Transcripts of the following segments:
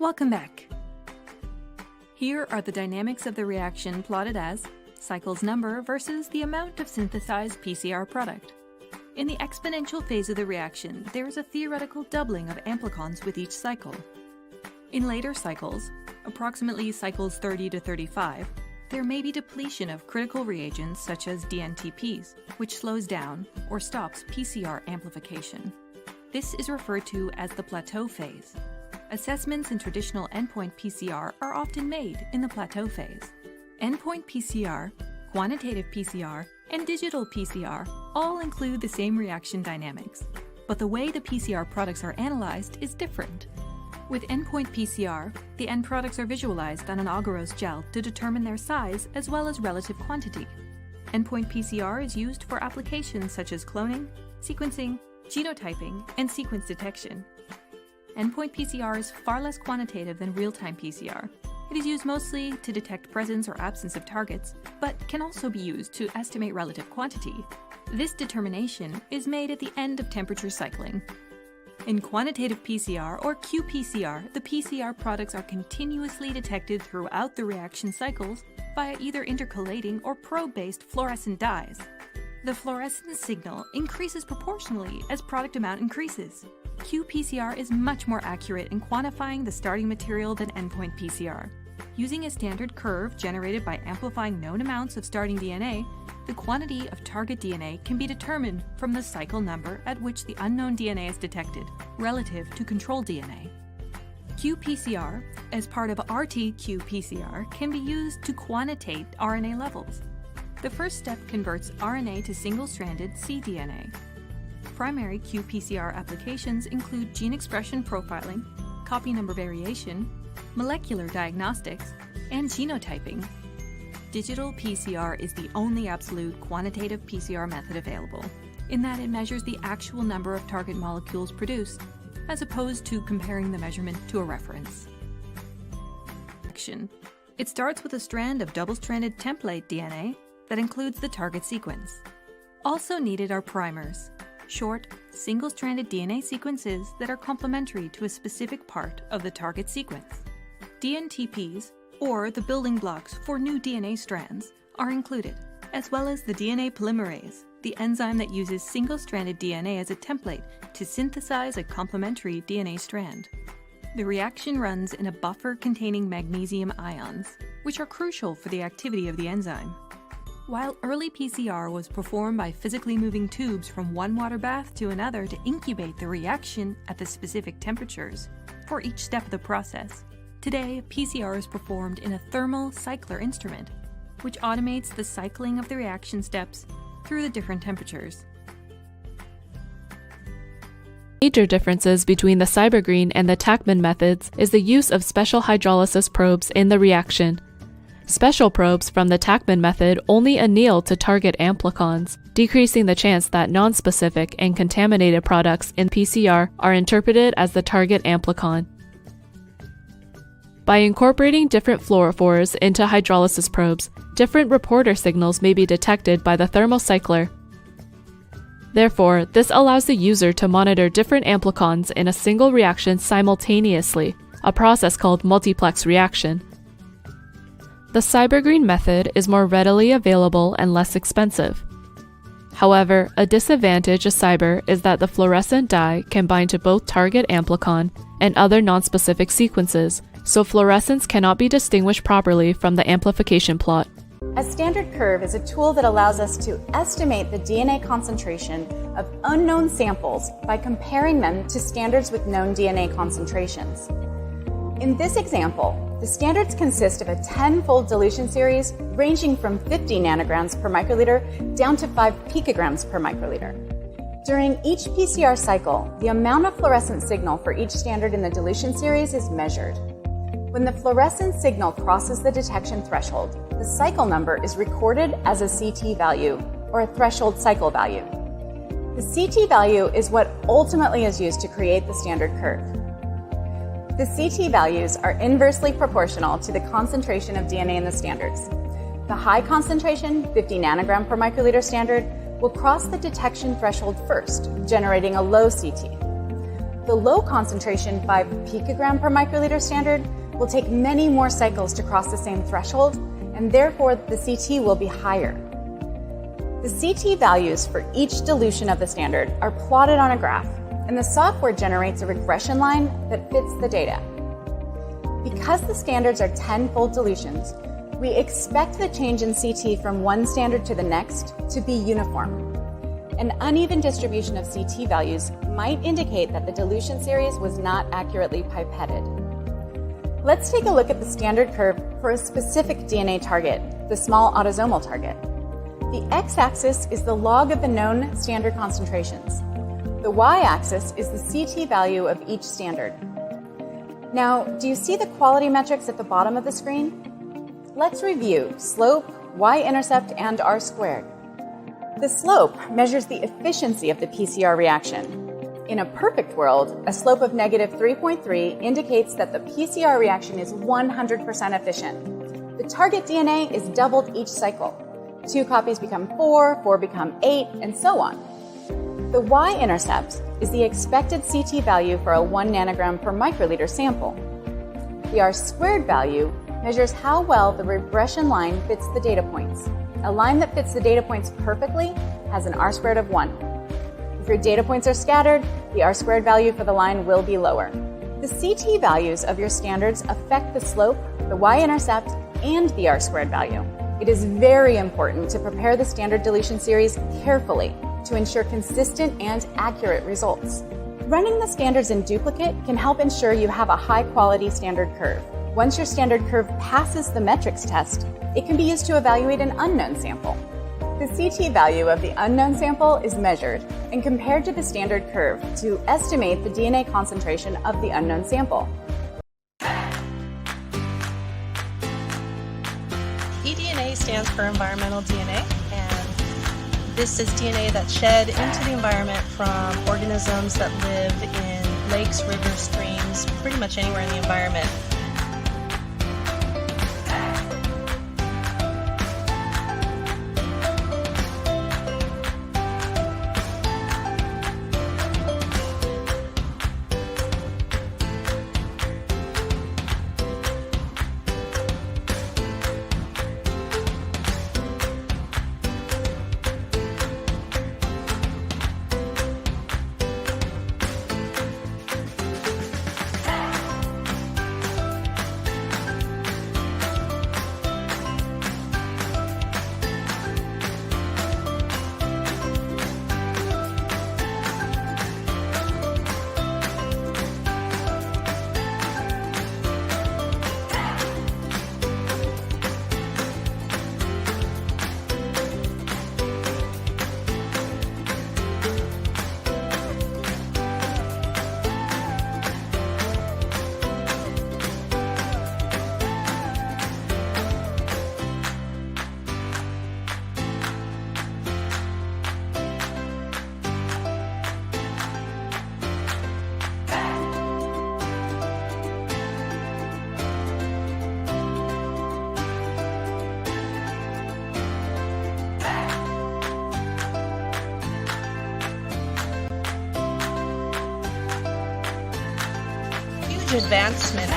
Welcome back. Here are the dynamics of the reaction plotted as cycles number versus the amount of synthesized PCR product. In the exponential phase of the reaction, there is a theoretical doubling of amplicons with each cycle. In later cycles, approximately cycles 30 to 35, there may be depletion of critical reagents such as DNTPs, which slows down or stops PCR amplification. This is referred to as the plateau phase. Assessments in traditional endpoint PCR are often made in the plateau phase. Endpoint PCR, quantitative PCR, and digital PCR all include the same reaction dynamics, but the way the PCR products are analyzed is different. With endpoint PCR, the end products are visualized on an agarose gel to determine their size as well as relative quantity. Endpoint PCR is used for applications such as cloning, sequencing, genotyping, and sequence detection. Endpoint PCR is far less quantitative than real-time PCR. It is used mostly to detect presence or absence of targets, but can also be used to estimate relative quantity. This determination is made at the end of temperature cycling. In quantitative PCR or qPCR, the PCR products are continuously detected throughout the reaction cycles via either intercalating or probe-based fluorescent dyes. The fluorescence signal increases proportionally as product amount increases. qPCR is much more accurate in quantifying the starting material than endpoint PCR. Using a standard curve generated by amplifying known amounts of starting DNA, the quantity of target DNA can be determined from the cycle number at which the unknown DNA is detected, relative to control DNA. qPCR, as part of RT-qPCR, can be used to quantitate RNA levels. The first step converts RNA to single-stranded cDNA. Primary qPCR applications include gene expression profiling, copy number variation, molecular diagnostics, and genotyping. Digital PCR is the only absolute quantitative PCR method available, in that it measures the actual number of target molecules produced, as opposed to comparing the measurement to a reference. It starts with a strand of double-stranded template DNA that includes the target sequence. Also needed are primers, short, single-stranded DNA sequences that are complementary to a specific part of the target sequence. DNTPs, or the building blocks for new DNA strands, are included, as well as the DNA polymerase, the enzyme that uses single-stranded DNA as a template to synthesize a complementary DNA strand. The reaction runs in a buffer containing magnesium ions, which are crucial for the activity of the enzyme. While early PCR was performed by physically moving tubes from one water bath to another to incubate the reaction at the specific temperatures for each step of the process, today PCR is performed in a thermal cycler instrument, which automates the cycling of the reaction steps through the different temperatures. Major differences between the Cybergreen and the Tachman methods is the use of special hydrolysis probes in the reaction. Special probes from the Tachman method only anneal to target amplicons, decreasing the chance that nonspecific and contaminated products in PCR are interpreted as the target amplicon. By incorporating different fluorophores into hydrolysis probes, different reporter signals may be detected by the thermocycler. Therefore, this allows the user to monitor different amplicons in a single reaction simultaneously, a process called multiplex reaction. The Cybergreen method is more readily available and less expensive. However, a disadvantage of Cyber is that the fluorescent dye can bind to both target amplicon and other nonspecific sequences, so fluorescence cannot be distinguished properly from the amplification plot. A standard curve is a tool that allows us to estimate the DNA concentration of unknown samples by comparing them to standards with known DNA concentrations. In this example, the standards consist of a 10-fold dilution series ranging from 50 nanograms per microliter down to 5 picograms per microliter. During each PCR cycle, the amount of fluorescent signal for each standard in the dilution series is measured. When the fluorescent signal crosses the detection threshold, the cycle number is recorded as a CT value, or a threshold cycle value. The CT value is what ultimately is used to create the standard curve. The CT values are inversely proportional to the concentration of DNA in the standards. The high concentration, 50 nanogram per microliter standard, will cross the detection threshold first, generating a low CT. The low concentration 5 picogram per microliter standard will take many more cycles to cross the same threshold, and therefore the CT will be higher. The CT values for each dilution of the standard are plotted on a graph, and the software generates a regression line that fits the data. Because the standards are 10-fold dilutions, we expect the change in CT from one standard to the next to be uniform. An uneven distribution of CT values might indicate that the dilution series was not accurately pipetted. Let's take a look at the standard curve for a specific DNA target, the small autosomal target. The x-axis is the log of the known standard concentrations. The y-axis is the CT value of each standard. Now, do you see the quality metrics at the bottom of the screen? Let's review slope, y-intercept, and r-squared. The slope measures the efficiency of the PCR reaction. In a perfect world, a slope of negative 3.3 indicates that the PCR reaction is 100% efficient. The target DNA is doubled each cycle. 2 copies become 4, 4 become 8, and so on. The y-intercept is the expected CT value for a 1 nanogram per microliter sample. The r-squared value measures how well the regression line fits the data points. A line that fits the data points perfectly has an r-squared of 1. If your data points are scattered, the r-squared value for the line will be lower. The CT values of your standards affect the slope, the y-intercept, and the r-squared value. It is very important to prepare the standard dilution series carefully to ensure consistent and accurate results. Running the standards in duplicate can help ensure you have a high-quality standard curve. Once your standard curve passes the metrics test, it can be used to evaluate an unknown sample. The CT value of the unknown sample is measured and compared to the standard curve to estimate the DNA concentration of the unknown sample. eDNA stands for environmental DNA, and this is DNA that's shed into the environment from organisms that live in lakes, rivers, streams, pretty much anywhere in the environment. Advancement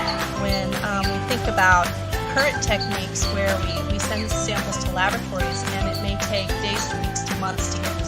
when we think about current techniques where we send samples to laboratories and it may take days to weeks to months to get the